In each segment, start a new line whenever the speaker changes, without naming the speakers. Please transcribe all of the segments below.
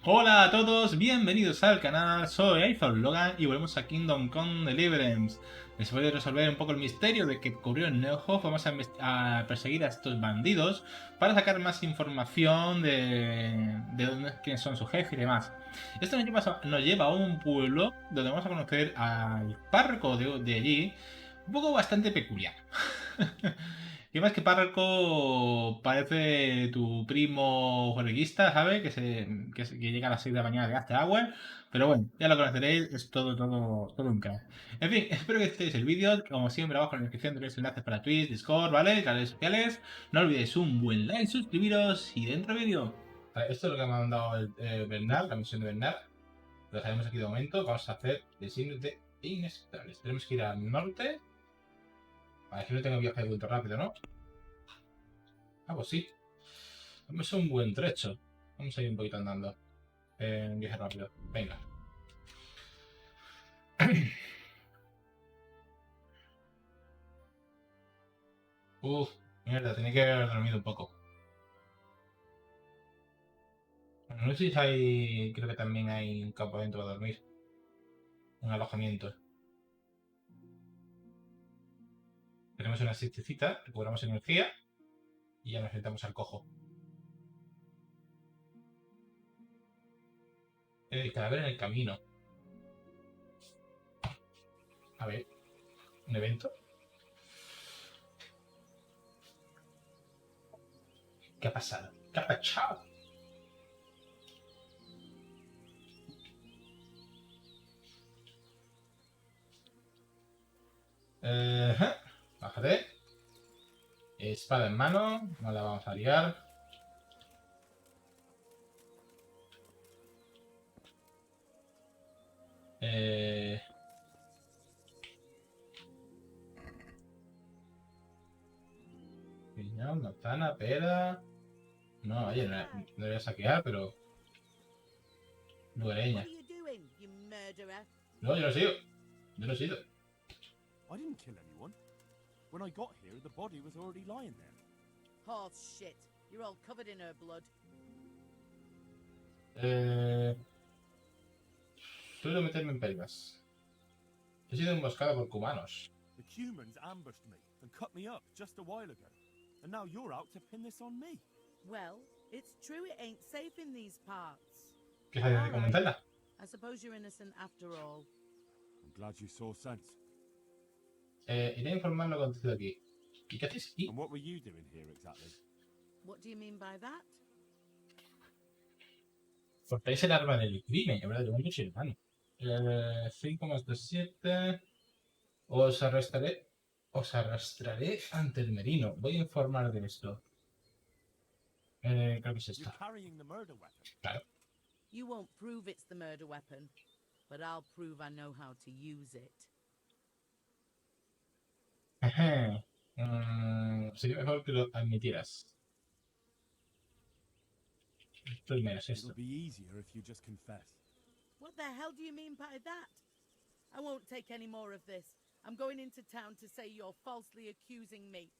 Hola a todos, bienvenidos al canal, soy Logan y volvemos a Kingdom con Deliverance. Después de resolver un poco el misterio de que ocurrió en Neohof, vamos a perseguir a estos bandidos para sacar más información de dónde, quiénes son su jefe y demás. Esto nos lleva a un pueblo donde vamos a conocer al párroco de allí, un poco bastante peculiar. Y más que párroco parece tu primo juerguista, ¿sabes? Que llega a las 6 de la mañana de After Hour. Pero bueno, ya lo conoceréis, es todo un crack. En fin, espero que estéis el vídeo. Como siempre, abajo en la descripción tenéis enlaces para Twitch, Discord, ¿vale? Canales sociales. No olvidéis un buen like, suscribiros y dentro vídeo. Vale, esto es lo que me ha mandado Bernard, la misión de Bernard. Lo dejaremos aquí de momento. Vamos a hacer designios de inestables. Tenemos que ir al norte. Vale, aquí no tengo viaje de vuelta rápido, ¿no? Ah, pues sí. Es un buen trecho. Vamos a ir un poquito andando. En viaje rápido. Venga. Uf, mierda, tenía que haber dormido un poco. No sé si hay. Creo que también hay un campamento para dormir. Un alojamiento. Tenemos una siestecita, recuperamos energía y ya nos sentamos al cojo. Cadáver en el camino. A ver, un evento. ¿Qué ha pasado? ¿Qué ha pasado? Bájate. Espada en mano. No la vamos a liar. Piñón, manzana, pera. No, oye, no voy a saquear, pero. Lugareña. No, yo no he sido. Yo no he sido.
I didn't kill anyone. When I got here, the body was already lying there.
Horse shit. You're all covered in her blood.
Suelo meterme en pelgas. He sido emboscado por cubanos.
The humans ambushed me and cut me up just a while ago. And now you're out to pin this on me.
Well, it's true it ain't safe in these parts.
¿Qué sabes de comentarla?
I suppose you're innocent after all.
I'm glad you saw sense.
Iré a informar lo acontecido aquí. ¿Y qué hacéis aquí?
And what were you doing here exactly?
What do you mean by that?
Portáis el arma del crimen, es verdad, yo no soy hermano. 5 más 2, 7. Os arrastraré ante el merino. Voy a informar de esto. Creo que es
You're
esta.
carrying the murder weapon.
Claro.
You won't prove it's the murder weapon, but I'll prove I know how to use it.
Ajá. Sería mejor que lo admitieras. Esto es menos
It'll
esto.
be easier if you just confess.
What the hell do you mean by that? I won't take any more of this. I'm going into town to say you're falsely accusing me.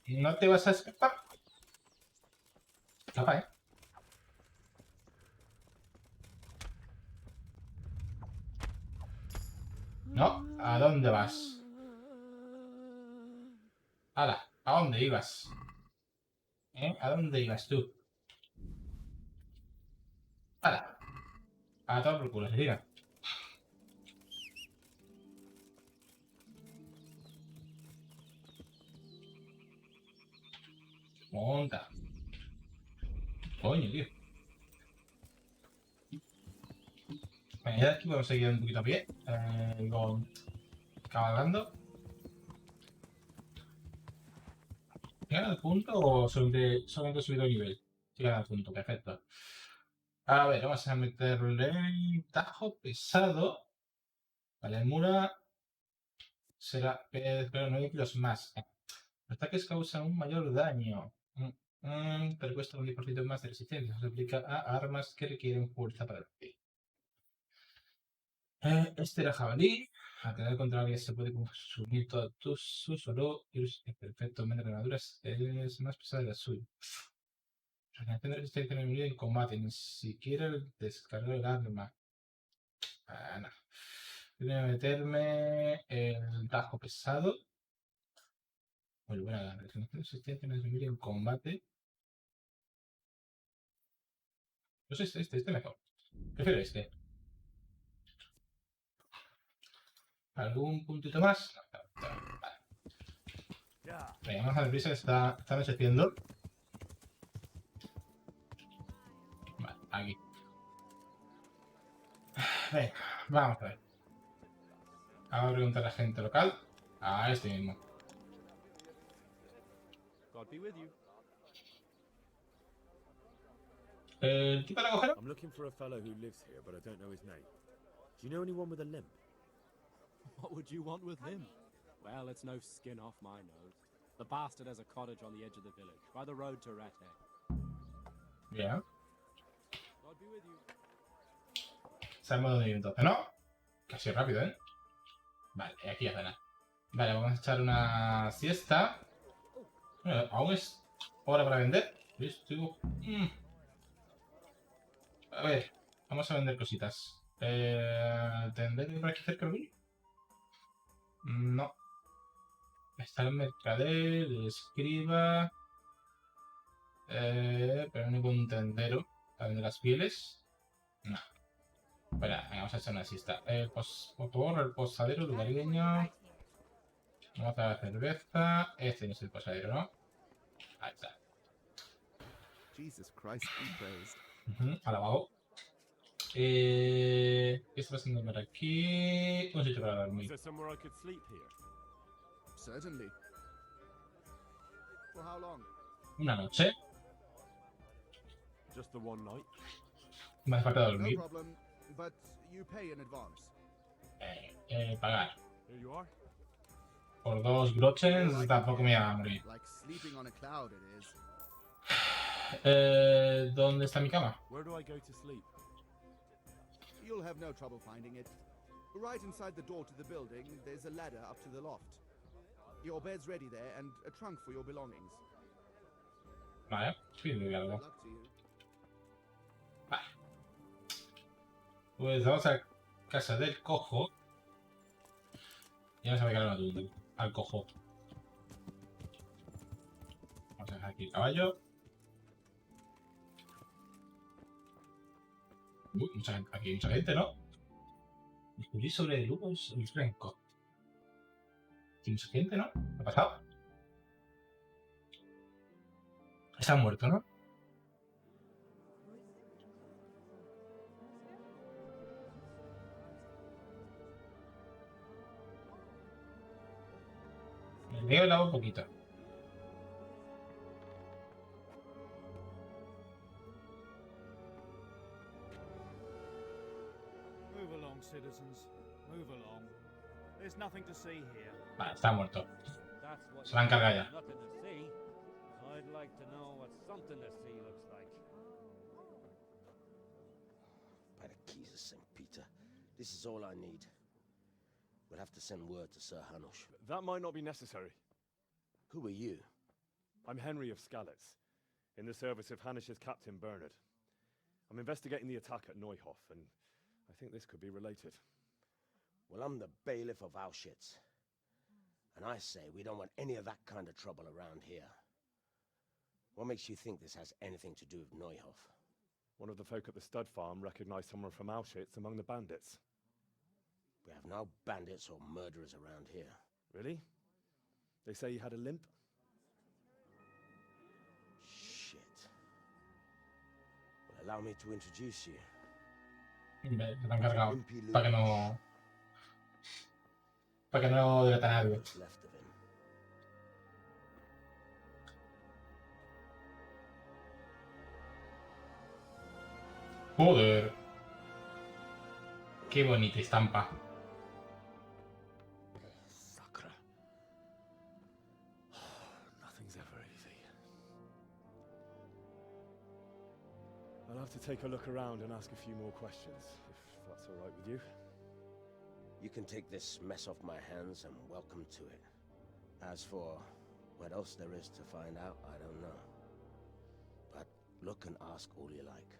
No te vas a escapar. Escapa, ¿eh? No, ¿a dónde vas? ¡Hala! ¿A dónde ibas? ¿A dónde ibas tú? ¡Hala! A todo por culo, se tira. Monta. Coño, tío. Bueno, ya de aquí podemos seguir un poquito a pie. Cabalgando. ¿Llegan al punto o solamente he subido el nivel? Llegan al punto, perfecto. A ver, vamos a meterle tajo pesado. Vale, el mura será pero 9 kilos más. Los ataques causan un mayor daño. Pero cuesta un 10% más de resistencia. Se aplica a armas que requieren fuerza para el ti. Este era jabalí. Al tener control que se puede consumir todo su solo y el perfecto menos armaduras es más pesado de la suya. Regeneración de resistencia en en combate, ni siquiera el descargo del arma. Ah, no. Voy a meterme el tajo pesado. Muy buena la regeneración de resistencia en combate. Pues este mejor. Prefiero este. ¿Algún puntito más? No, vale. Venga, vamos a ver prisa que está anocheciendo. Vale, aquí. Venga, vamos a ver. Vamos a preguntar a la gente local. A este mismo.
God be with you.
¿El tipo de cogero?
I'm looking for a fellow who lives here, but I don't know his name. Do you know anyone with a limp?
What would you want with him? Well, it's no skin off my nose. The bastard has a cottage on the edge of the village, by the road to Rete.
Bien.
God be with you.
Sabemos dónde ir entonces, ¿no? Casi rápido, ¿eh? Vale, aquí ya cena. Vale, vamos a echar una siesta. Bueno, aún es hora para vender. A ver, vamos a vender cositas. ¿Tendré por aquí cerca el vídeo? No. Está el mercader, el escriba. Pero no hay un tendero para vender las pieles. No. Espera, vamos a echar una siesta. Por favor, el posadero lugareño. Vamos a hacer la cerveza. Este no es el posadero, ¿no? Ahí está.
Jesus Christ be praised.
Alabado. ¿Qué está pasando por aquí? Un sitio para
Is
dormir.
there somewhere I could sleep here?
Certainly. For how long?
Una noche.
Just the one night?
Me hace falta
No
dormir.
problem, but you pay in advance.
Pagar.
Here you are.
Por 2 groches tampoco me va a morir.
Like sleeping on a cloud it is.
¿Dónde está mi cama?
Where do I go to sleep?
You'll have no trouble finding it. Right inside the door to the building, there's a ladder up to the loft. Your bed's ready there and a trunk for your belongings.
Vale, sí, de algo.
Good luck to you.
Vale. Pues vamos a casa del cojo. Y vamos a pegar una duda al cojo. Vamos a dejar aquí el caballo. Aquí hay mucha gente, ¿no? Discutir sobre lujos y fresco. Hay mucha gente, ¿no? ¿Qué ha pasado? Está muerto, ¿no? Me veo el agua un poquito.
Move along, citizens. Move along. There's nothing to see here.
Vale, está muerto.
That's what
Se va a encargar ya.
nothing to see. I'd like to know what something to see looks like.
By the keys of St. Peter, this is all I need. We'll have to send word to Sir Hanush.
That might not be necessary.
Who are you?
I'm Henry of Skalitz, in the service of Hanish's Captain Bernard. I'm investigating the attack at Neuhof, and I think this could be related.
Well, I'm the bailiff of Auschwitz. And I say we don't want any of that kind of trouble around here. What makes you think this has anything to do with Neuhof?
One of the folk at the stud farm recognized someone from Auschwitz among the bandits.
We have no bandits or murderers around here.
Really? They say he had a limp?
Shit. Well, allow me to introduce you.
Se lo han cargado.
Wimpy Lou.
Para que no. Para que no delata a nadie.
What's left of him.
Joder. Qué bonita estampa.
Sacra. Nothing's ever easy. I'll have to take a look around and ask a few more questions, if that's all right with you.
You can take this mess off my hands and welcome to it. As for what else there is to find out, I don't know. But look and ask all you like.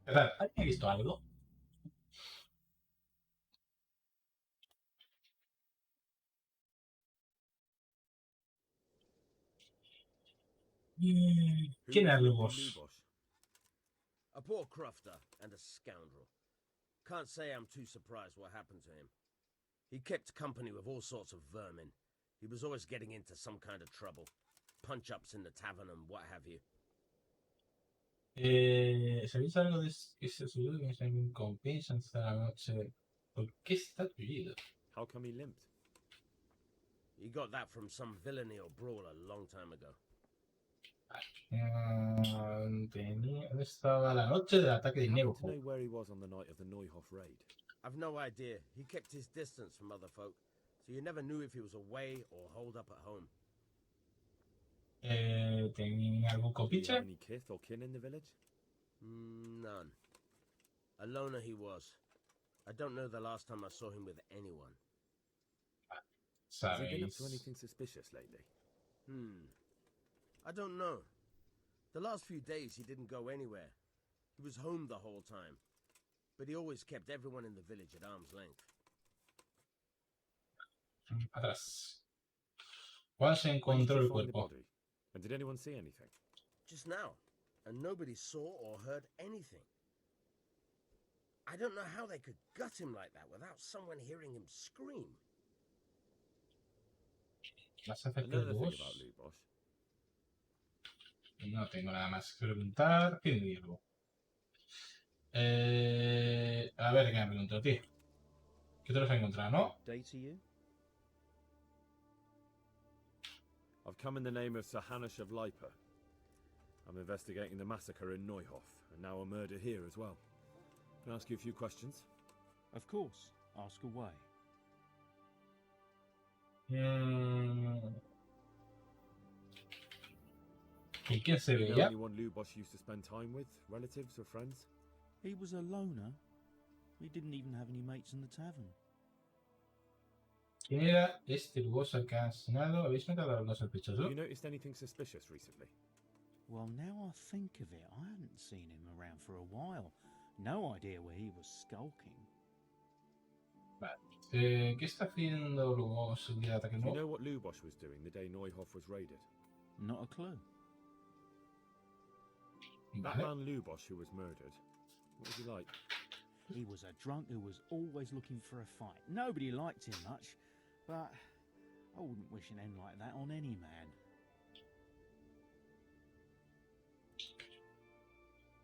¿Verdad? ¿Has visto algo? ¿Quién es Lubos?
A poor crofter and a scoundrel. Can't say I'm too surprised what happened to him. He kept company with all sorts of vermin. He was always getting into some kind of trouble. Punch-ups in the tavern and what have you.
¿Sabéis algo de que se subió en esa recompensa esta noche? ¿Por qué está tullido?
How come he limped?
He got that from some villainy or brawl a long time ago.
¿Dónde estaba la noche del ataque de
I happen
Nebo?
to know where he was on the night of the Neuhof raid.
I've no idea. He kept his distance from other folk, so you never knew if he was away or holed up at home.
¿Tenía algún
Do you
copiche?
have any kith or kin in the village?
None. A loner he was. I don't know the last time I saw him with anyone.
Has he been up to
¿Sabéis?
anything suspicious lately?
I don't know. The last few days he didn't go anywhere. He was home the whole time. But he always kept everyone in the village at arm's length.
Atrás. ¿Cuál se
When did
encontró
you
el
find the
cuerpo?
body? And did anyone see anything?
Just now. And nobody saw or heard anything. I don't know how they could gut him like that without someone hearing him scream.
¿Vas a hacer que
Another thing
Lubos?
about Lubos.
No tengo nada más que preguntar. ¿Quién digo? A ver, ¿qué me pregunto a ti? ¿Qué te los has encontrado, no?
Day to you?
I've come in the name of Sir Hanush of Lipa. I'm investigating the massacre in Neuhof, and now a murder here as well. Can I ask you a few questions?
Of course. Ask away.
¿Con quién se
Do you know
veía?
anyone Lubos used to spend time with? Relatives or friends?
He was a loner. He didn't even have any mates in the tavern.
¿Quién era este Lubos al que ha asesinado? ¿Habéis notado algo
Have
sospechoso?
you noticed anything suspicious recently?
Well, now I think of it, I hadn't seen him around for a while. No idea where he was skulking.
Vale. ¿Qué está haciendo Lubos el día de ataque
Do you
nuevo?
know what Lubos was doing the day Neuhof was raided?
Not a clue.
That
Vale.
man Lubos who was murdered, what was he like?
He was a drunk who was always looking for a fight. Nobody liked him much, but I wouldn't wish an end like that on any man.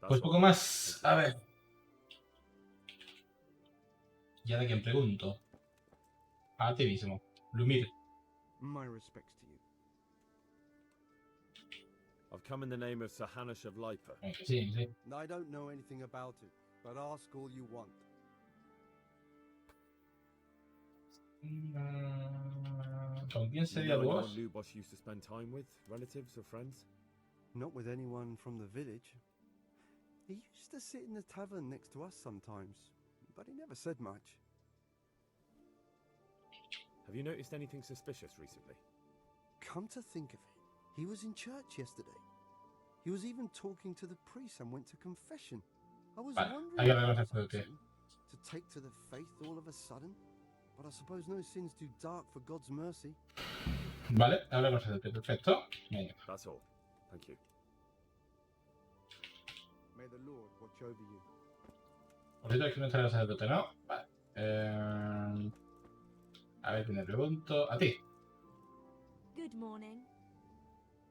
That's
Pues
all.
poco más. A ver. ¿Ya de quién pregunto? A ti mismo. Lumir.
My respects to you.
I've come in the name of Sir Hanush of Lipa.
Sí, sí.
I don't know anything about it, but ask all you want.
¿Con quién
Do you
sería
know anyone
Lubos?
Lubos used to spend time with? Relatives or friends?
Not with anyone from the village. He used to sit in the tavern next to us sometimes, but he never said much.
Have you noticed anything suspicious recently?
Come to think of it, he was in church yesterday. He was even talking to the priest and went to confession. I was
Vale,
wondering
hay que
if
hablar
that
con
was
el sacerdote.
something to take to the faith all of a sudden. But I suppose no sin's too dark for God's mercy.
Vale, habla con el sacerdote. Perfecto. Venga.
That's all. Thank you.
May the Lord watch over you.
Por cierto, aquí no está el sacerdote, ¿no? Vale. A ver, ¿quién le pregunto? A ti.
Good morning.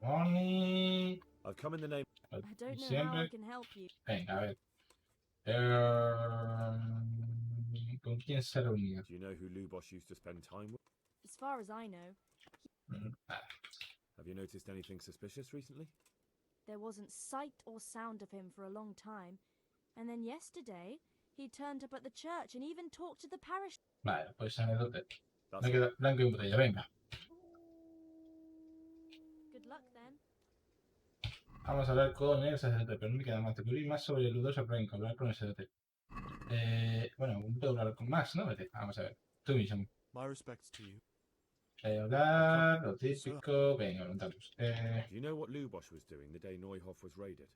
Morning.
I've come in the name.
I don't know how
Siempre.
I can help you.
Venga, a ver. ¿Con quién se ha reunido?
Do you know who Lubos used to spend time with?
As far as I know,
Vale.
Have you noticed anything suspicious recently?
there wasn't sight or sound of him for a long time. And then yesterday, he turned up at the church and even talked to the parish.
Vale, pues anécdota.
That's
Me
all.
queda blanco y botella, venga.
Good luck then.
Vamos a hablar con el sacerdote, pero no me queda más. Te cubrir más sobre el Duro sobre hablar con el sacerdote. Bueno, puedo hablar con más, ¿no? Vete, vamos a ver. Tú mismo.
My respects to you.
Hablar, lo típico. Venga, preguntamos.
Do you know what Lubosh was doing the day Neuhof was raided?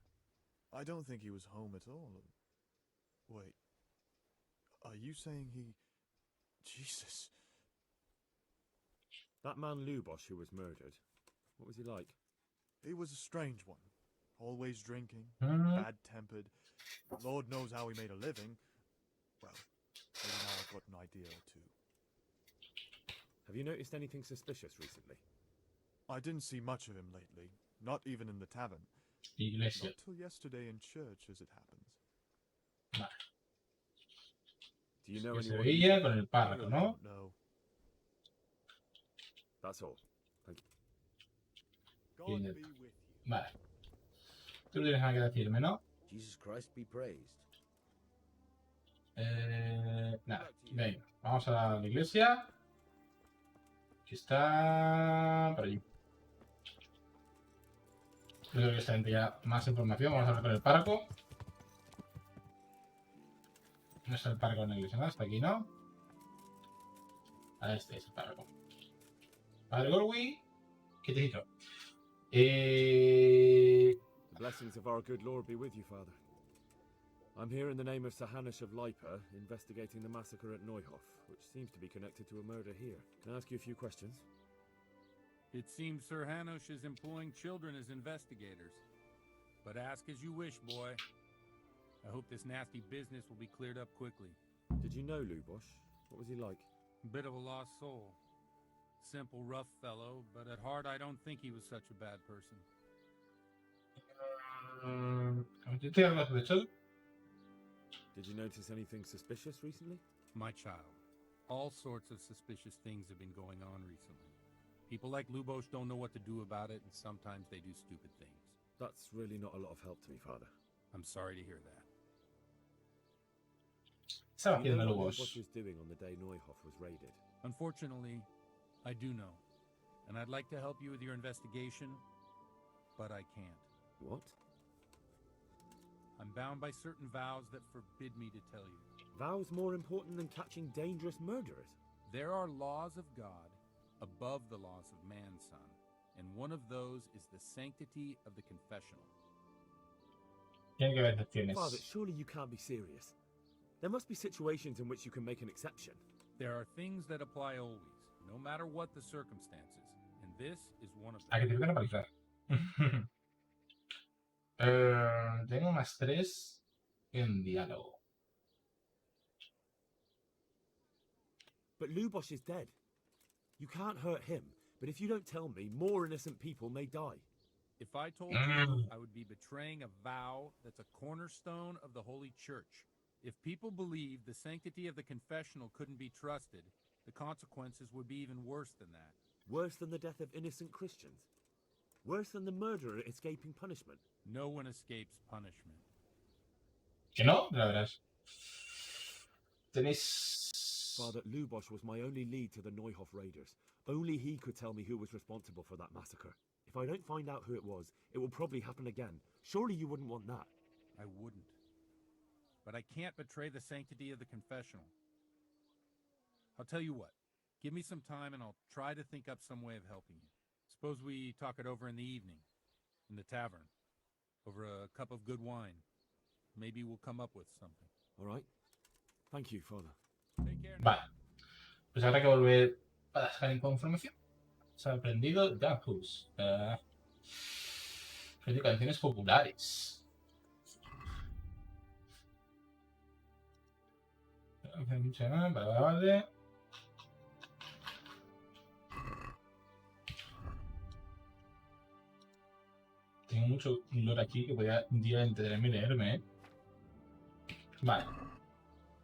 I don't think he was home at all. Wait. Are you saying he... Jesus.
That man Lubosh who was murdered, what was he like?
He was a strange one. Always drinking,
Mm.
bad-tempered. Lord knows how he made a living. Well, maybe now I've got an idea or two.
Have you noticed anything suspicious recently?
I didn't see much of him lately, not even in the tavern.
Iglesia.
Not till yesterday in church, as it happens.
Vale.
Do you know
Que se
anyone?
veía con el
I
párrafo,
really
¿no?
don't know.
That's all. Thank you.
God
Bien.
be with you.
Vale. Tú no tienes nada que decirme, ¿no?
Jesus Christ be praised.
Nada. Venga, vamos a la iglesia. Aquí está... por allí. Creo que está ya más información. Vamos a hablar con el párroco. No está el párroco en la iglesia, ¿no? Está aquí, ¿no? Ah, este es el párroco. Padre Godwin. ¿Qué te digo?
The blessings of our good Lord be with you, Father. I'm here in the name of Sir Hanush of Lipa, investigating the massacre at Neuhof, which seems to be connected to a murder here. Can I ask you a few questions?
It seems Sir Hanush is employing children as investigators. But ask as you wish, boy. I hope this nasty business will be cleared up quickly.
Did you know Lubosh? What was he like?
Bit of a lost soul. Simple, rough fellow, but at heart I don't think he was such a bad person.
Did you notice anything suspicious recently?
My child, all sorts of suspicious things have been going on recently. People like Lubosh don't know what to do about it, and sometimes they do stupid things.
That's really not a lot of help to me, Father.
I'm sorry to hear that.
Do you know what Lubosh was doing on the day Neuhof was raided?
Unfortunately, I do know. And I'd like to help you with your investigation, but I can't.
What?
I'm bound by certain vows that forbid me to tell you.
Vows more important than catching dangerous murderers?
There are laws of God above the laws of man, son. And one of those is the sanctity of the confessional.
Father, surely you can't be serious. There must be situations in which you can make an exception.
There are things that apply always, no matter what the circumstances. And this is one of them.
Aquí te voy a analizar. Tengo más 3 en diálogo.
But Lubosh is dead. You can't hurt him, but if you don't tell me, more innocent people may die.
If I told you, I would be betraying a vow that's a cornerstone of the Holy Church. If people believed the sanctity of the confessional couldn't be trusted, the consequences would be even worse than that.
Worse than the death of innocent Christians? Worse than the murderer escaping punishment?
No one escapes punishment.
¿Que no? La verás. Tenéis...
Father, Lubosh was my only lead to the Neuhof raiders. Only he could tell me who was responsible for that massacre. If I don't find out who it was, it will probably happen again. Surely you wouldn't want that.
I wouldn't. But I can't betray the sanctity of the confessional. I'll tell you what. Give me some time and I'll try to think up some way of helping you. Suppose we talk it over in the evening. In the tavern. Over a cup of good wine. Maybe we'll come up with something.
All right. Thank you, Father.
Take care.
Vale. Pues habrá que volver para sacar información. Se ha aprendido Asus. Aprendido canciones populares. Vale. Tengo mucho lore aquí que podría un día entretenerme y leerme, ¿eh? Vale.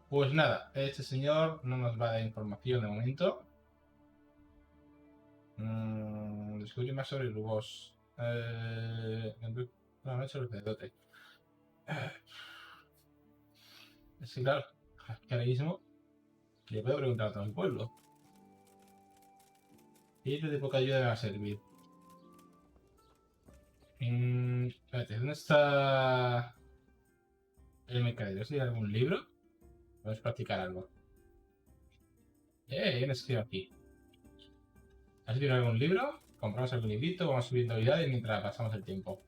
Pues nada, este señor no nos va a dar información de momento. Descubrir más sobre el boss. No, sobre el sacerdote. Es que claro, que ahora mismo le puedo preguntar a todo el pueblo. Y de poca ayuda me va a servir. Espérate, ¿dónde está el mercadero? ¿Si hay algún libro? Vamos a practicar algo. ¿Quién escribe aquí? ¿Has escrito algún libro? Compramos algún librito, vamos subiendo habilidades mientras pasamos el tiempo.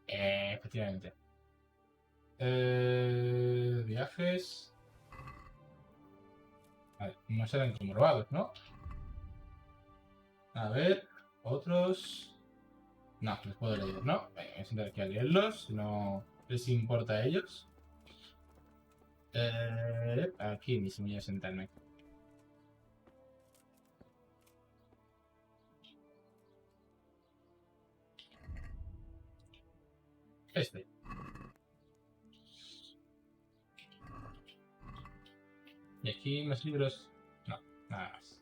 Efectivamente. Viajes. Vale, no serán como robados, ¿no? A ver, otros. No, los puedo leer, ¿no? Voy a sentar aquí a leerlos, si no les importa a ellos. Aquí mismo voy a sentarme. Este. Y aquí más libros. No, nada más.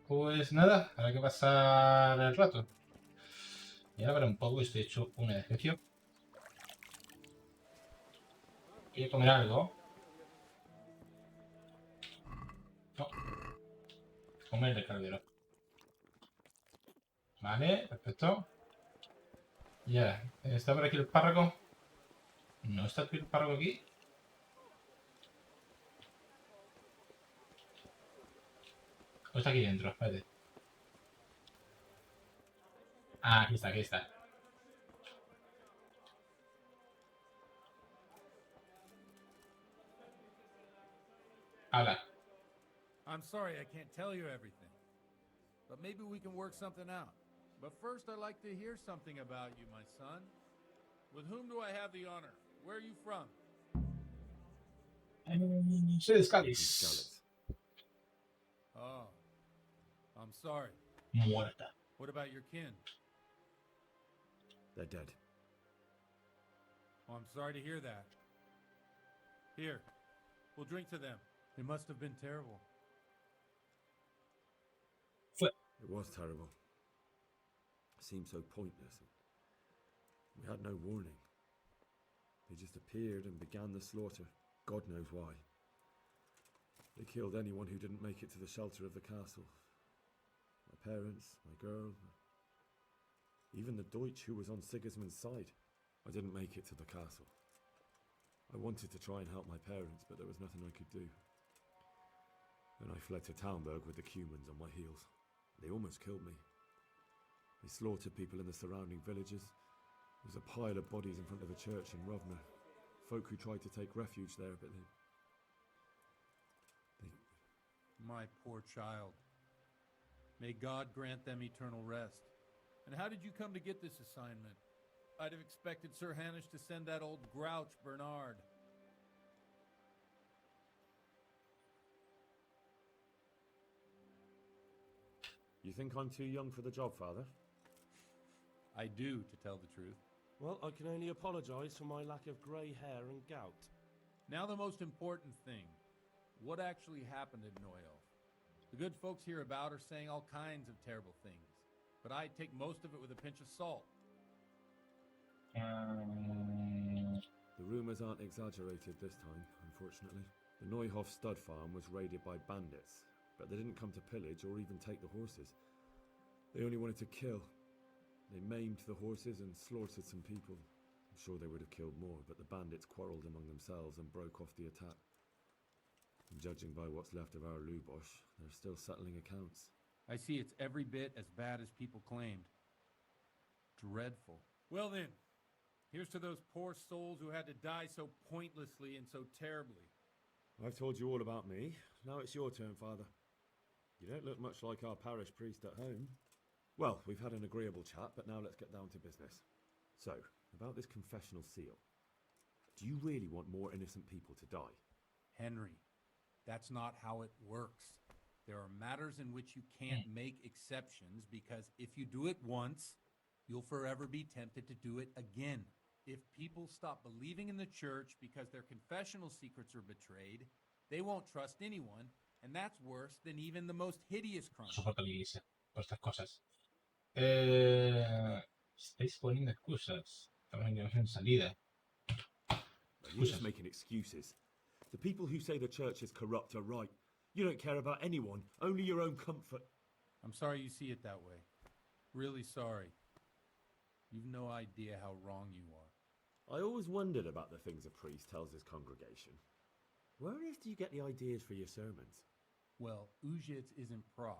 Pues nada, habrá que pasar el rato. Y ahora para un poco estoy hecho un ejercicio. Voy a comer algo. No. Comer de caldero. Vale, perfecto. Ya, ¿está por aquí el párroco? ¿No está el párroco aquí? ¿O está aquí dentro? Espérate. Ah, aquí está, aquí está. Habla.
I'm sorry I can't tell you everything, but maybe we can work something out. But first, I'd like to hear something about you, my son. With whom do I have the honor? Where are you from?
Soy de Scalis.
Oh, I'm sorry.
Muerta.
What about your kin?
They're dead.
Oh, I'm sorry to hear that. Here, we'll drink to them. They must have been terrible.
It was terrible. It seemed so pointless. We had no warning. They just appeared and began the slaughter. God knows why. They killed anyone who didn't make it to the shelter of the castle. My parents, my girl, even the Deutsch who was on Sigismund's side. I didn't make it to the castle. I wanted to try and help my parents, but there was nothing I could do. Then I fled to Townburg with the Cumans on my heels. They almost killed me. They slaughtered people in the surrounding villages. There was a pile of bodies in front of a church in Rovna. Folk who tried to take refuge there, but they...
My poor child. May God grant them eternal rest. And how did you come to get this assignment? I'd have expected Sir Hanish to send that old grouch, Bernard.
You think I'm too young for the job, Father?
I do, to tell the truth.
Well, I can only apologize for my lack of grey hair and gout.
Now the most important thing. What actually happened at Neuhof? The good folks hereabout are saying all kinds of terrible things, but I take most of it with a pinch of salt.
The rumours aren't exaggerated this time, unfortunately. The Neuhof stud farm was raided by bandits, but they didn't come to pillage or even take the horses. They only wanted to kill. They maimed the horses and slaughtered some people. I'm sure they would have killed more, but the bandits quarrelled among themselves and broke off the attack. And judging by what's left of our Lubosh, they're still settling accounts.
I see it's every bit as bad as people claimed. Dreadful. Well then, here's to those poor souls who had to die so pointlessly and so terribly.
I've told you all about me. Now it's your turn, Father. You don't look much like our parish priest at home. Well, we've had an agreeable chat, but now let's get down to business. So, about this confessional seal. Do you really want more innocent people to die?
Henry, that's not how it works. There are matters in which you can't make exceptions because if you do it once, you'll forever be tempted to do it again. If people stop believing in the church because their confessional secrets are betrayed, they won't trust anyone, and that's worse than even the most hideous crime.
Soporto la iglesia por estas cosas. Estáis poniendo excusas. Estamos en salida.
You're just making excuses. The people who say the church is corrupt are right. You don't care about anyone, only your own comfort.
I'm sorry you see it that way. Really sorry. You've no idea how wrong you are.
I always wondered about the things a priest tells his congregation. Where on earth do you get the ideas for your sermons?
Well, Ujic is in Prague.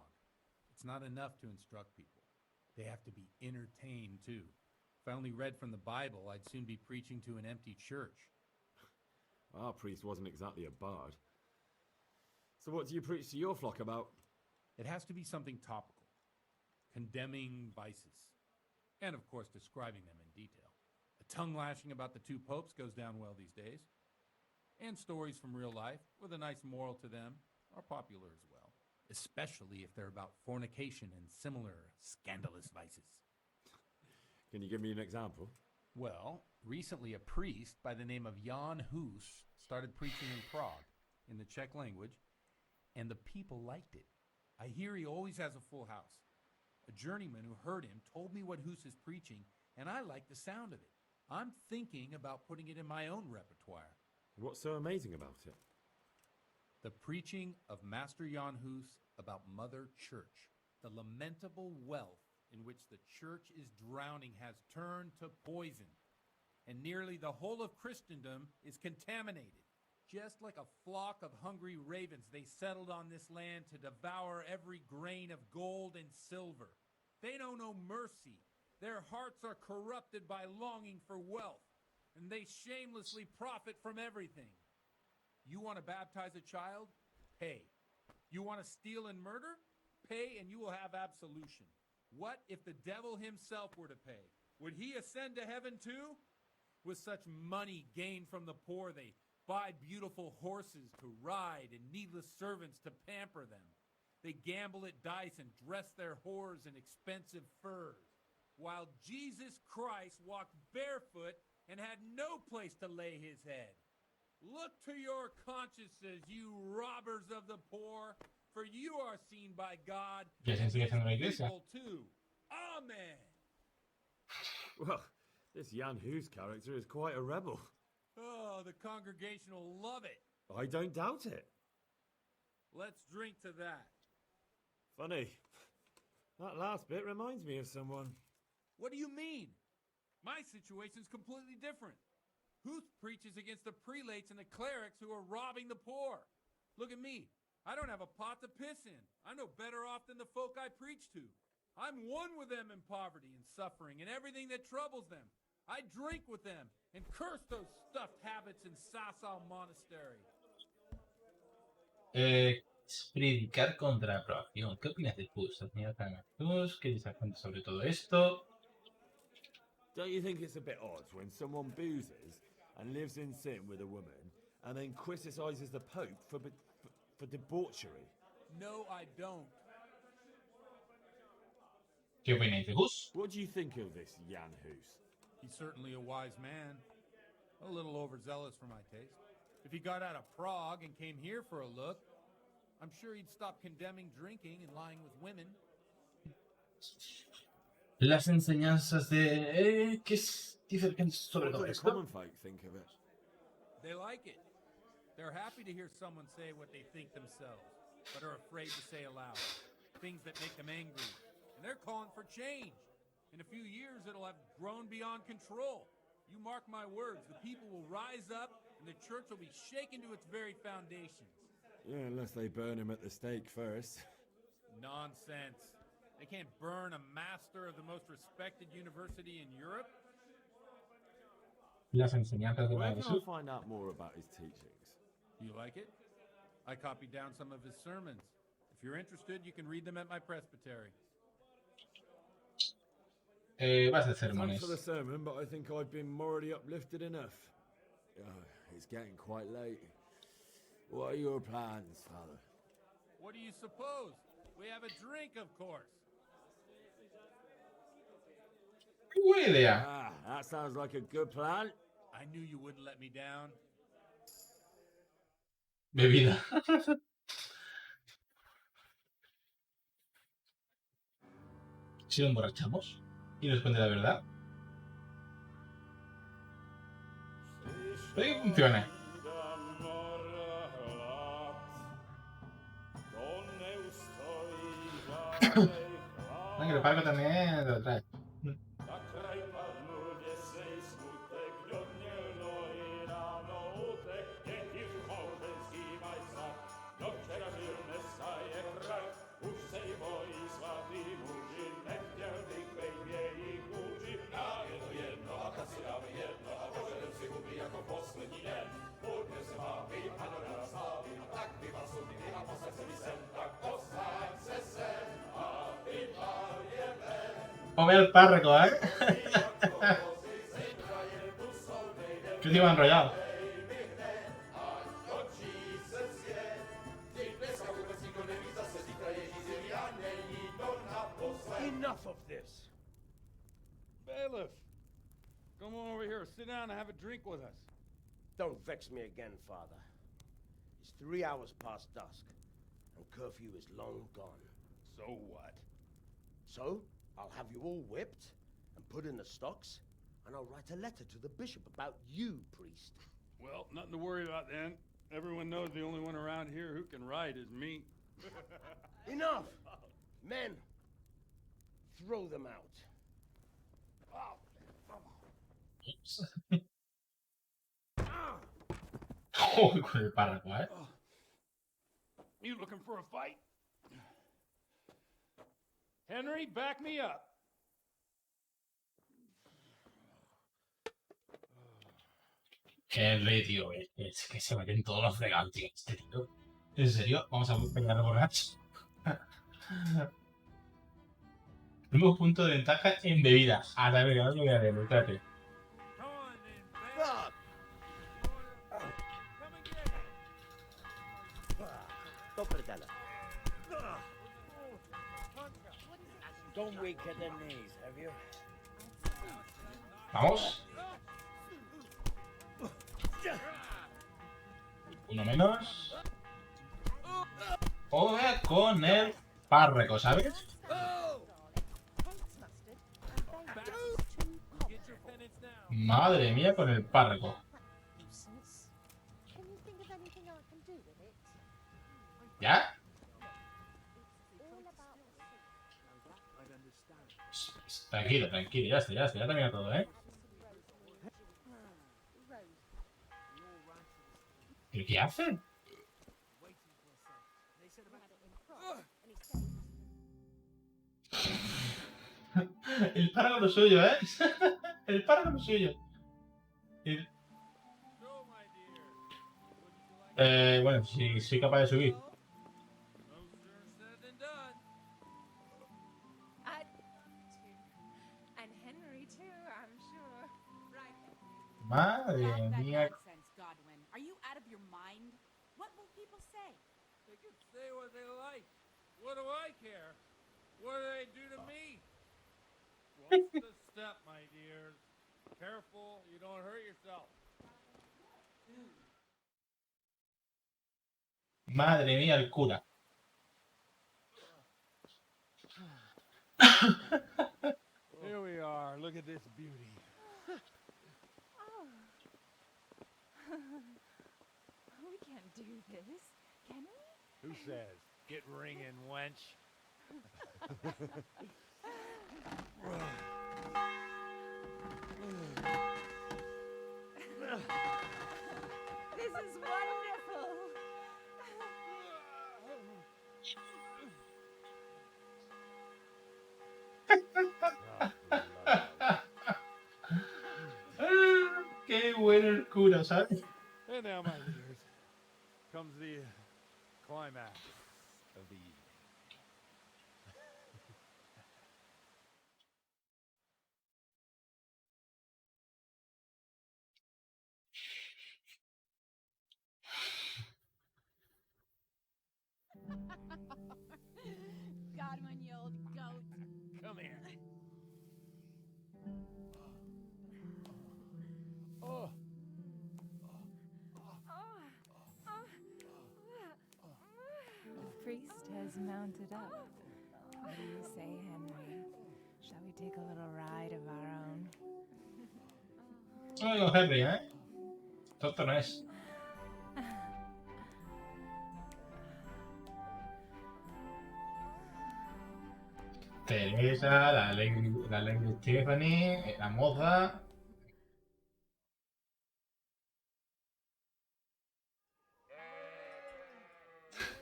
It's not enough to instruct people. They have to be entertained, too. If I only read from the Bible, I'd soon be preaching to an empty church.
Our priest wasn't exactly a bard. So what do you preach to your flock about?
It has to be something topical, condemning vices, and of course describing them in detail. A tongue lashing about the two popes goes down well these days. And stories from real life with a nice moral to them are popular as well, especially if they're about fornication and similar scandalous vices.
Can you give me an example?
Well, recently a priest by the name of Jan Hus started preaching in Prague in the Czech language, and the people liked it. I hear he always has a full house. A journeyman who heard him told me what Hus is preaching, and I like the sound of it. I'm thinking about putting it in my own repertoire.
What's so amazing about it?
The preaching of Master Jan Hus about Mother Church. The lamentable wealth in which the church is drowning has turned to poison, and nearly the whole of Christendom is contaminated. Just like a flock of hungry ravens, they settled on this land to devour every grain of gold and silver. They know no mercy. Their hearts are corrupted by longing for wealth, and they shamelessly profit from everything. You want to baptize a child? Pay. You want to steal and murder? Pay and you will have absolution. What if the devil himself were to pay? Would he ascend to heaven too? With such money gained from the poor, they buy beautiful horses to ride and needless servants to pamper them. They gamble at dice and dress their whores in expensive furs, while Jesus Christ walked barefoot and had no place to lay his head. Look to your consciences, you robbers of the poor, for you are seen by God
Ya se sigue haciendo la iglesia.
people too. Amen.
Well, this Jan Hus character is quite a rebel.
Oh, the congregation will love it.
I don't doubt it.
Let's drink to that.
Funny. That last bit reminds me of someone.
What do you mean? My situation's completely different. Huth preaches against the prelates and the clerics who are robbing the poor. Look at me. I don't have a pot to piss in. I'm no better off than the folk I preach to. I'm one with them in poverty and suffering and everything that troubles them. I drink with them and curse those stuffed habits in Sasau Monastery.
Predicar contra la aprobación. ¿Qué opinas de Hus, señor Hus? ¿Qué dice la gente sobre todo esto?
Don't you think it's a bit odd when someone boozes and lives in sin with a woman and then criticizes the Pope for debauchery?
No, I don't.
¿Qué opináis de Hus?
What do you think of this Jan Hus?
He's certainly a wise man. A little overzealous for my taste. If he got out of Prague and came here for a look, I'm sure he'd stop condemning drinking and lying with women.
Las enseñanzas de... ¿qué dice sobre todo
What do the
esto?
common folk think of it?
They like it. They're happy to hear someone say what they think themselves, but are afraid to say aloud. Things that make them angry. And they're calling for change. In a few years, it'll have grown beyond control. You mark my words, the people will rise up and the church will be shaken to its very foundations.
Yeah, unless they burn him at the stake first.
Nonsense. They can't burn a master of the most respected university in Europe.
Las enseñanzas de
Where can I
Jesús.
find out more about his teachings?
You like it? I copied down some of his sermons. If you're interested, you can read them at my presbytery.
Vas a
Thanks
sermones.
for the sermon, but I think I've been morally uplifted enough. It's getting quite late. What are your plans, Father?
What do you suppose? We have a drink, of course.
Buena idea.
Ah, that sounds like a good plan.
I knew you wouldn't let me down.
Bebida. Si lo emborrachamos y nos cuente la verdad. Puede que funcione. Venga, el parco también lo trae. O ve el párroco, ¿eh? Que te iba enrollado.
Enough of this. Bailiff, come on over here, sit down and have a drink with us.
Don't vex me again, Father. It's 3 hours past dusk, and curfew is long gone.
So what?
So, I'll have you all whipped and put in the stocks, and I'll write a letter to the bishop about you, priest.
Well, nothing to worry about then. Everyone knows the only one around here who can write is me.
Enough! Men, throw them out.
Joder, con el párroco, ¿eh?
You looking for a fight? Henry, back me up.
Henry, tío, es que se meten todos los fregados, tío. Este tío. ¿En serio? Vamos a pegar borracho. Tenemos punto de ventaja en bebida. A la verga, no lo voy a leer, espérate.
Don't wake at the knees, have you?
Vamos. Uno menos. Joder con el párroco, ¿sabes? Madre mía con el párroco. ¿Ya? Tranquilo, tranquilo, ya está, ya termina todo, ¿eh? ¿Pero qué hacen? El párrafo lo suyo, ¿eh? El párrafo lo suyo. Bueno, si soy capaz de subir. Madre mía.
Godwin. Are you out of your mind? What will people say?
They can say what they like. What do I care? What do they do to me? What's the step, my dears? Careful, you don't hurt yourself.
Madre mía, el cura.
Here we are. Look at this beauty.
We can't do this, can we?
Who says? Get ringing, wench.
This is wonderful.
Qué bueno el cura, ¿sabes?
And now, my dears, comes the climax of the evening.
Godwin, you old goat.
Come here. Oh.
The priest has mounted up. What do you say, Henry? Shall we take a little ride of our own?
No, Henry, ¿eh? Tonto no es. Teresa, la Lady Stephanie, la moza.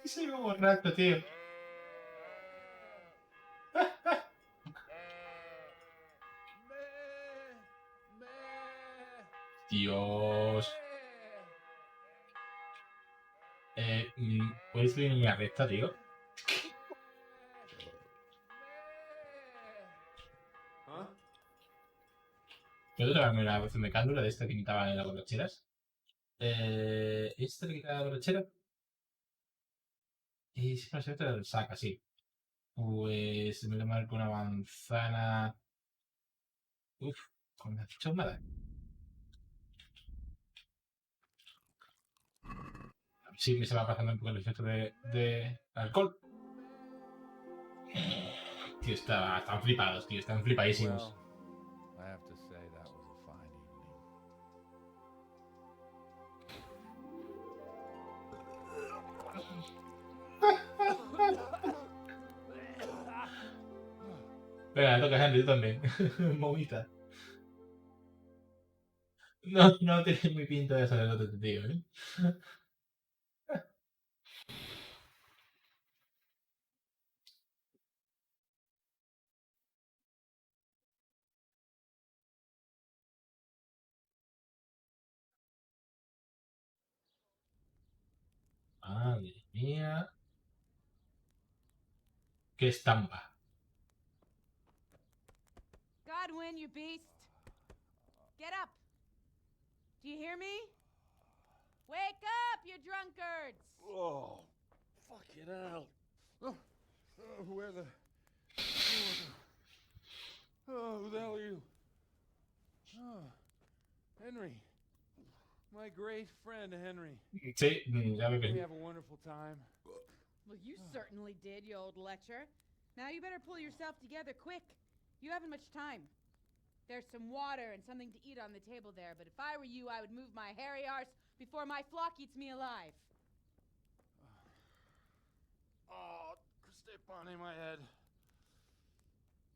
Soy un borracho, tío. Dios. ¿Puedes ir en línea recta, tío? ¿Puedo traerme una versión de cándula de esta que quitaba en las borracheras? ¿Esta le quitaba la borrachera? Y si no se te la saca, sí. Pues me lo marco una manzana. Uf, con una chomada. Sí que se va pasando un poco el efecto de alcohol. Tío, están flipados, tío, están flipadísimos.
I have to say that was a fine evening.
Venga, toca a Henry, tú también. Momita. No tiene muy pinta de sacerdote este tío, ¿eh? Madre mía. Qué estampa.
Godwin, you beast! Get up! Do you hear me? Wake up, you drunkards!
Oh, fucking hell. Where the... who the hell are you? Oh, Henry. My great friend, Henry.
Sí, ya veo que
We
sí.
have a wonderful time.
Well, you certainly did, you old lecher. Now you better pull yourself together quick. You haven't much time. There's some water and something to eat on the table there, but if I were you, I would move my hairy arse before my flock eats me alive.
Oh, step on in my head.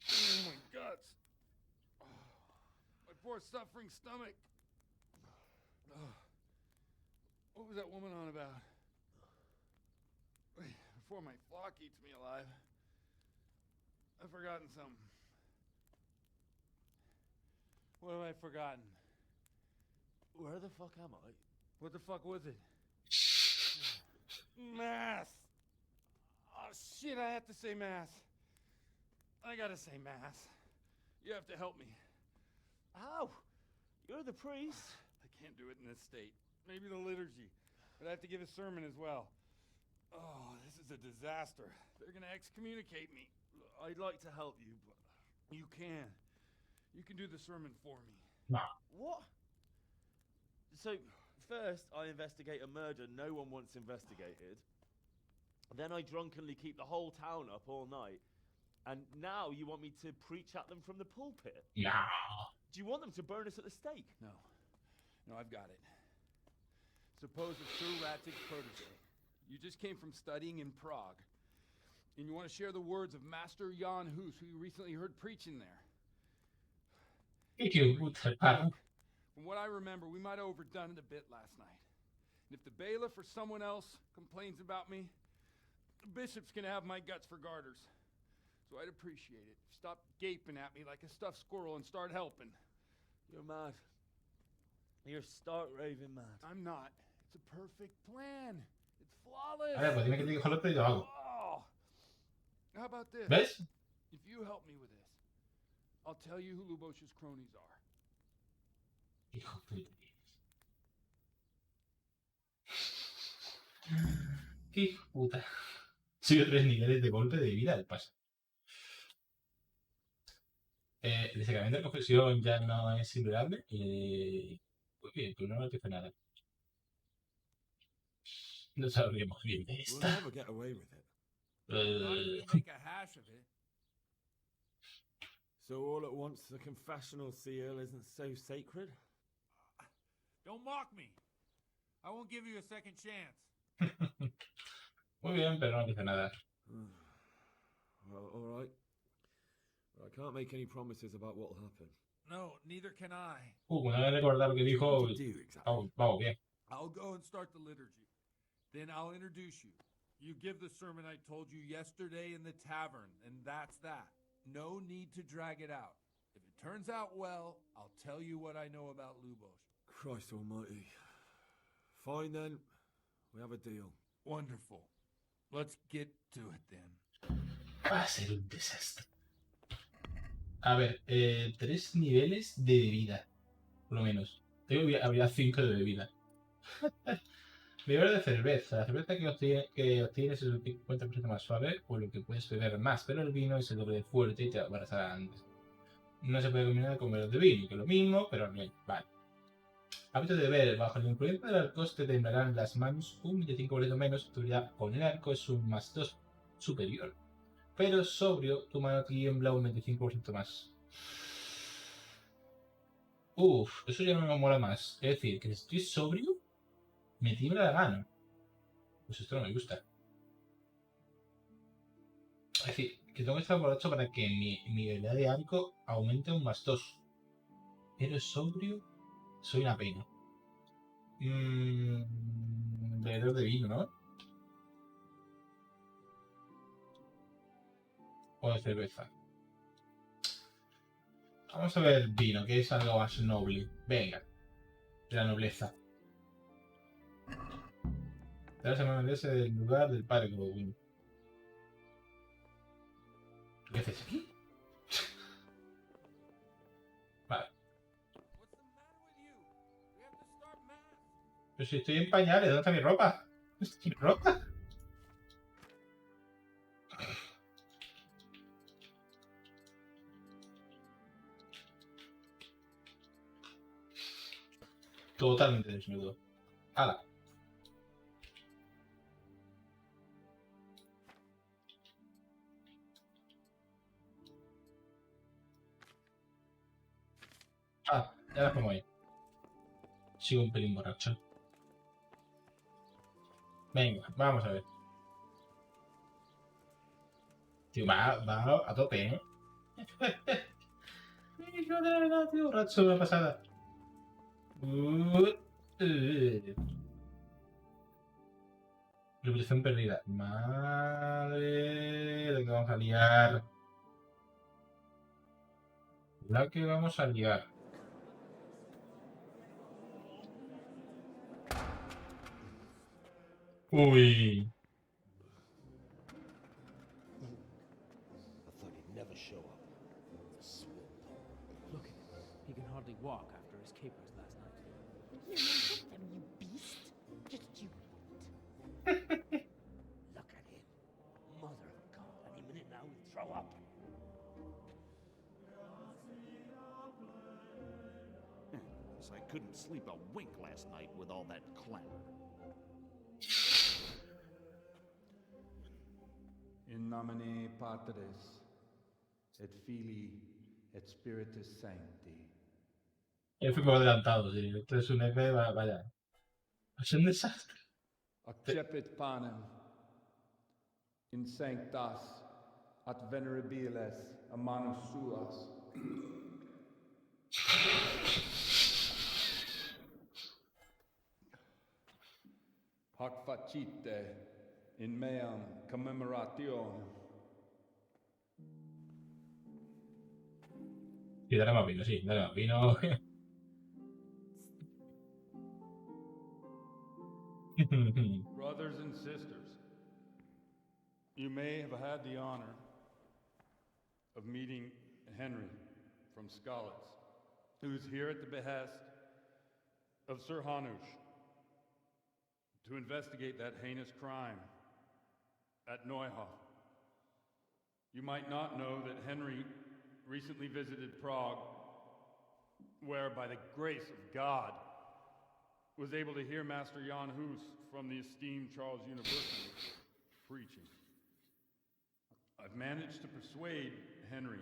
Oh, my guts. Oh, my poor suffering stomach. Oh, what was that woman on about? Wait, before my flock eats me alive. I've forgotten something. What have I forgotten?
Where the fuck am I?
What the fuck was it? Mass! Oh shit, I have to say mass. I gotta say mass. You have to help me.
How? You're the priest.
I can't do it in this state. Maybe the liturgy. But I have to give a sermon as well. Oh, this is a disaster. They're gonna excommunicate me.
I'd like to help you, but...
You can. You can do the sermon for me.
No.
What? So, first I investigate a murder no one wants investigated. Then I drunkenly keep the whole town up all night. And now you want me to preach at them from the pulpit?
No.
Do you want them to burn us at the stake?
No. No, I've got it. Suppose a true Ratic protege. You just came from studying in Prague. And you want to share the words of Master Jan Hus, who you recently heard preaching there. From what I remember, we might have overdone it a bit last night. And if the bailiff or someone else complains about me, the bishop's gonna have my guts for garters. So I'd appreciate it. Stop gaping at me like a stuffed squirrel and start helping.
You're mad. You're stark raving mad.
I'm not. It's a perfect plan. It's flawless.
A ver, pues dime que te dijo el otro y lo hago.
Oh. How about this?
¿Ves?
If you help me with this, I'll tell you who Lubosh's cronies are.
Hijo de qué hijo de puta. Sigo 3 niveles de golpe de vida al paso. El sacramento de confesión ya no es inviolable. Muy bien, pero no me dice nada. No sabríamos bien de
We'll
esta.
never get away with it.
Not if you make a hash of it.
So all at once the confessional seal isn't so sacred?
Don't mock me. I won't give you a second chance.
Muy bien, pero no dice nada.
Well, all right. But I can't make any promises about what'll happen.
No, neither can I.
Me voy a recordar lo que dijo. Vamos, bien.
I'll go and start the liturgy. Then I'll introduce you. You give the sermon I told you yesterday in the tavern, and that's that. No need to drag it out. If it turns out well, I'll tell you what I know about Lubos.
Christ almighty. Fine then. We have a deal.
Wonderful. Let's get to it then.
Va a ser un desastre. A ver, 3 niveles de bebida. Por lo menos. Habría 5 de bebida. Nivel de cerveza. La cerveza que obtienes es el 50% más suave, por lo que puedes beber más, pero el vino es el doble de fuerte y te va a embarazar antes. No se puede combinar con menos de vino, que es lo mismo, pero no. Vale. Hábito de beber. Bajo la influencia del alcohol te temblarán las manos un 25% menos. Tu habilidad con el arco es un +2 superior. Pero sobrio, tu mano tiembla un 25% más. Eso ya no me mola más. Es decir, que si estoy sobrio, me tiembla la mano. Pues esto no me gusta. Es decir, que tengo que estar borracho para que mi habilidad de arco aumente un +2. Pero sobrio, soy una pena. Bebedor de vino, ¿no? O de cerveza. Vamos a ver vino, que es algo más noble. Venga. De la nobleza. De la semana es el lugar del PADRE GODWIN. ¿Qué haces aquí? Vale. Pero si estoy en pañales, ¿dónde está mi ropa? ¿Dónde está mi ropa? Totalmente desnudo. ¡Hala! Ya las pongo ahí. Sigo un pelín borracho. Venga, vamos a ver. Tío, va a tope, ¿eh? Hijo de la verdad, tío, borracho, una pasada. Reputación perdida. Madre, la que vamos a liar. La que vamos a liar. Uy.
I thought he'd never show up.
Look at him. He can hardly walk after his capers last night.
You know, get them, you beast. Just you
Look at him. Mother of God. Any minute now he'll throw up.
Guess I couldn't sleep a wink last night with all that clamor.
In nomine Patris, et Filii, et Spiritus Sancti.
Fui por adelantado, sí. Esto es un EP, vaya. Es un desastre.
Accepit panem in sanctas at venerabiles a manus suas. Hoc facite in meam commemoration.
Sí, dale más vino, sí, dale más vino.
Brothers and sisters, you may have had the honor of meeting Henry from Skalitz, who is here at the behest of Sir Hanush to investigate that heinous crime at Neuhof. You might not know that Henry recently visited Prague, where by the grace of God was able to hear Master Jan Hus from the esteemed Charles University preaching. I've managed to persuade Henry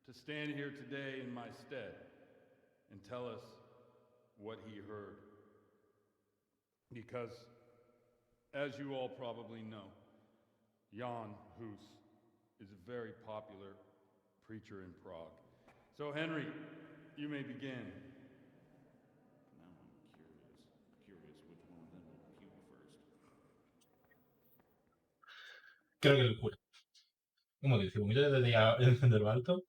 to stand here today in my stead and tell us what he heard. Because, as you all probably know, Jan Hus is a very popular preacher in Prague. So, Henry, you may begin.
Now I'm curious which one of them will puke first.
Creo que el cura. Como que dice, yo debería encenderlo alto.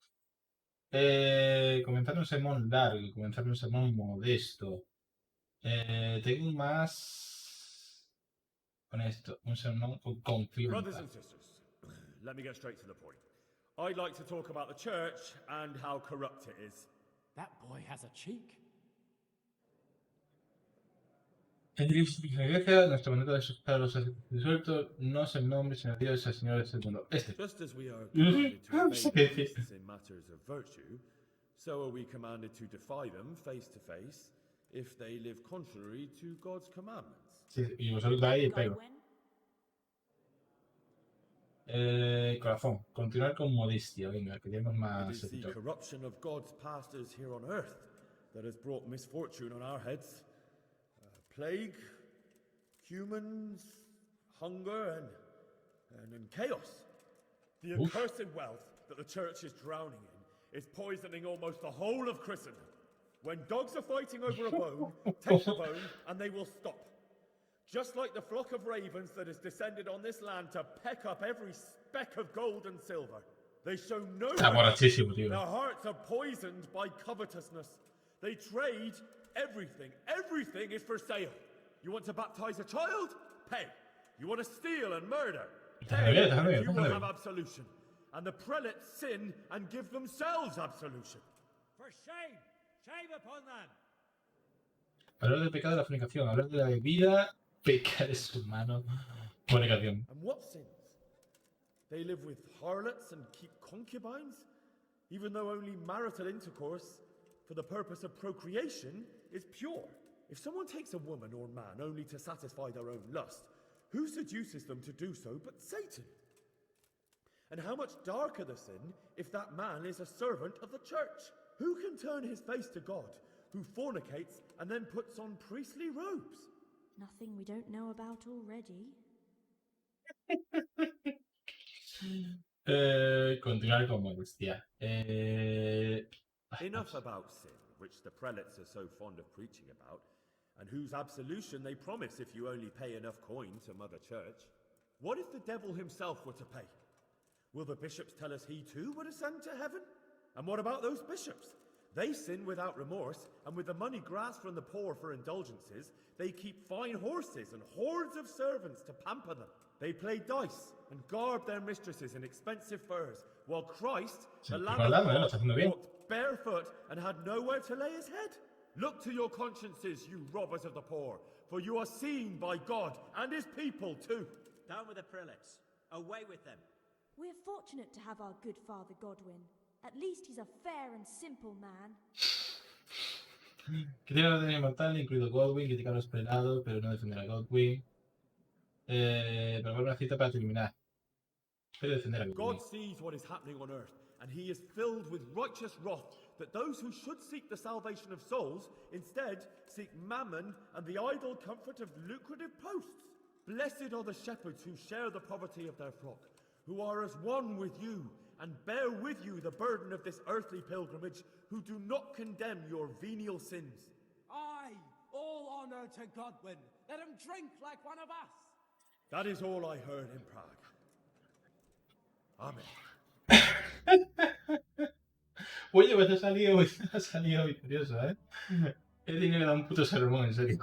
Comenzar un sermón largo, comenzar un sermón modesto. Tengo más con esto, un sermón con confianza.
Brothers and sisters, let me get straight to the point. I'd like to talk about the church and how corrupt it is.
That boy has a cheek.
En iglesia, nuestro mandato de suscitar a los disueltos no es el nombre, sino Dios, el Señor es el mundo. Este.
Just as we are commanded to obey priests in matters of virtue, so are we commanded to defy them face to face if they live contrary to God's commandments.
Sí, y vosotros de ahí pego. Corazón, continuar con modestia, venga, que tenemos
It
más
is the
seguidores.
corruption of God's pastors here on earth that has brought misfortune on our heads. Plague, humans, hunger, and chaos. The accursed wealth that the church is drowning in is poisoning almost the whole of Christendom. When dogs are fighting over a bone, take the bone and they will stop. Just like the flock of ravens that has descended on this land to peck up every speck of gold and silver. They show no mercy. Their hearts are poisoned by covetousness. They trade everything. Everything is for sale. You want to baptize a child? Pay. You want to steal and murder? Pay. And you will have absolution. And the prelates sin and give themselves absolution.
For shame! Shame upon them!
Hablar del pecado de la fornicación, hablar de la bebida, pecar es humano, fornicación.
And what sins? They live with harlots and keep concubines, even though only marital intercourse for the purpose of procreation is pure. If someone takes a woman or man only to satisfy their own lust, who seduces them to do so but Satan? And how much darker the sin if that man is a servant of the church? Who can turn his face to God, who fornicates and then puts on priestly robes?
Nothing we don't know about already.
Continuar con modestia.
Enough about sin, which the prelates are so fond of preaching about, and whose absolution they promise if you only pay enough coin to Mother Church. What if the devil himself were to pay? Will the bishops tell us he too would ascend to heaven? And what about those bishops? They sin without remorse, and with the money grasped from the poor for indulgences, they keep fine horses and hordes of servants to pamper them. They play dice and garb their mistresses in expensive furs, while Christ, the Lamb of God, walked barefoot and had nowhere to lay his head. Look to your consciences, you robbers of the poor, for you are seen by God and his people too.
Down with the prelates. Away with them.
We're fortunate to have our good Father Godwin. At least he's a fair and simple man.
Criticar la orden inmortal, incluido Godwin, criticar a los prelados, pero no defender a Godwin. Probar una cita para terminar. Pero defender a Godwin.
God sees what is happening on earth, and he is filled with righteous wrath that those who should seek the salvation of souls instead seek mammon and the idle comfort of lucrative posts. Blessed are the shepherds who share the poverty of their flock, who are as one with you and bear with you the burden of this earthly pilgrimage, who do not condemn your venial sins.
Aye, all honor to Godwin. Let him drink like one of us.
That is all I heard in Prague. Amen.
Oye, pues ha salido victorioso, ¿eh? He tenido que dar un puto sermón, en serio.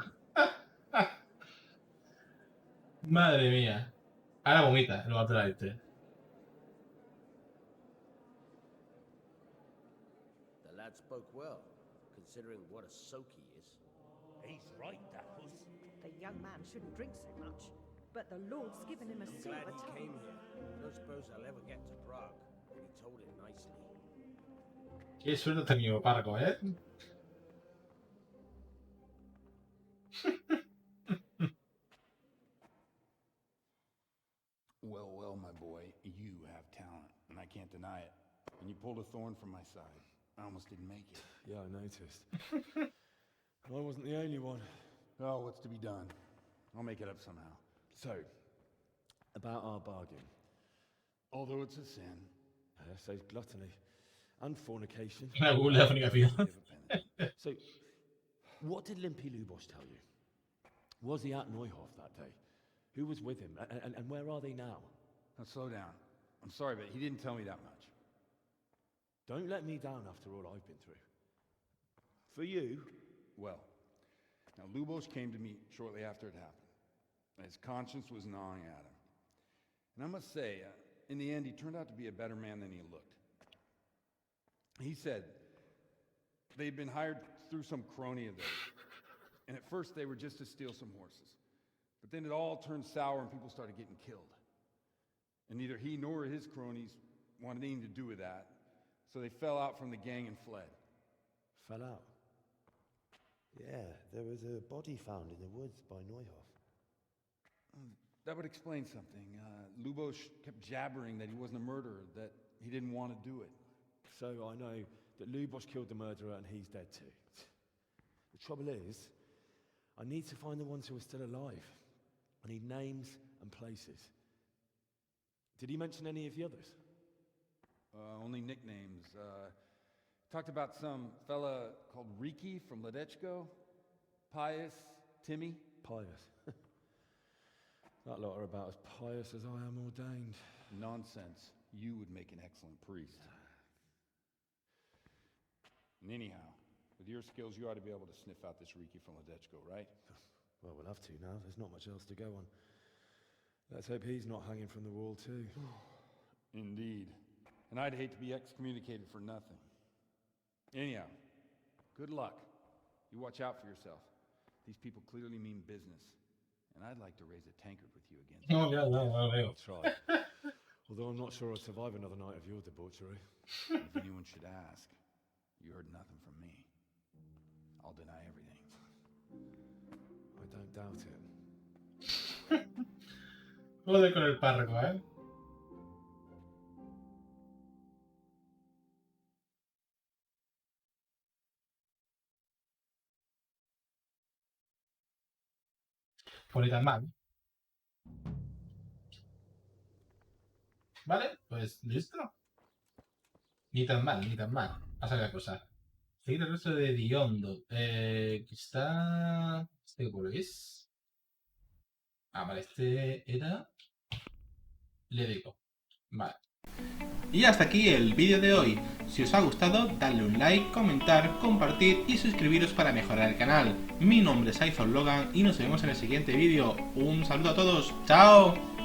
Madre mía. Ahora vomita, lo va a traer este.
The lad spoke well, considering what a soak he is.
He's right, that was.
The young man shouldn't drink so much, but the Lord's given him a
I'm
silver
glad he
tongue.
came here. Don't suppose I'll ever get to Prague, but he told it nicely.
Qué suerte ha tenido Parco, ¿eh?
Well, well, my boy, you have talent, and I can't deny it. And you pulled a thorn from my side. I almost didn't make it.
Yeah, I noticed. I wasn't the only one.
Oh, what's to be done? I'll make it up somehow.
So, about our bargain.
Although it's a sin.
So gluttony.
And fornication.
La fornicación.
So, what did Limpy Lubos tell you? Was he at Neuhof that day? Who was with him? And where are they now?
Now slow down. I'm sorry, but he didn't tell me that much.
Don't let me down after all I've been through. For you?
Well, now Lubos came to me shortly after it happened. His conscience was gnawing at him. And I must say, in the end, he turned out to be a better man than he looked. He said they'd been hired through some crony of theirs. And at first they were just to steal some horses. But then it all turned sour and people started getting killed. And neither he nor his cronies wanted anything to do with that. So they fell out from the gang and fled.
Fell out? Yeah, there was a body found in the woods by Neuhof.
That would explain something. Lubos kept jabbering that he wasn't a murderer, that he didn't want to do it.
So I know that Lubos killed the murderer and he's dead too. The trouble is, I need to find the ones who are still alive. I need names and places. Did he mention any of the others?
Only nicknames. Talked about some fella called Riki from Ledechko, Pius, Timmy.
Pius. That lot are about as pious as I am ordained.
Nonsense. You would make an excellent priest. And anyhow, with your skills, you ought to be able to sniff out this Riki from Ledechko, right?
Well, we'll have to now. There's not much else to go on. Let's hope he's not hanging from the wall too.
Indeed. And I'd hate to be excommunicated for nothing. Anyhow, good luck. You watch out for yourself. These people clearly mean business. And I'd like to raise a tankard with you again.
No,
I'll try. Although I'm not sure I'd survive another night of your debauchery.
If anyone should ask, you heard nothing from me. I'll deny everything.
I don't doubt it.
Joder con el párroco, ¿eh? Pues ni tan mal. Vale, pues listo. Ni tan mal, ni tan mal. Pasa la cosa. Seguir el resto de Diondo. Que está... ¿Este qué pueblo es? Ah, vale, este era... Ledeco. Vale. Y hasta aquí el vídeo de hoy. Si os ha gustado, dadle un like, comentar, compartir y suscribiros para mejorar el canal. Mi nombre es iPhone Logan y nos vemos en el siguiente vídeo. Un saludo a todos. ¡Chao!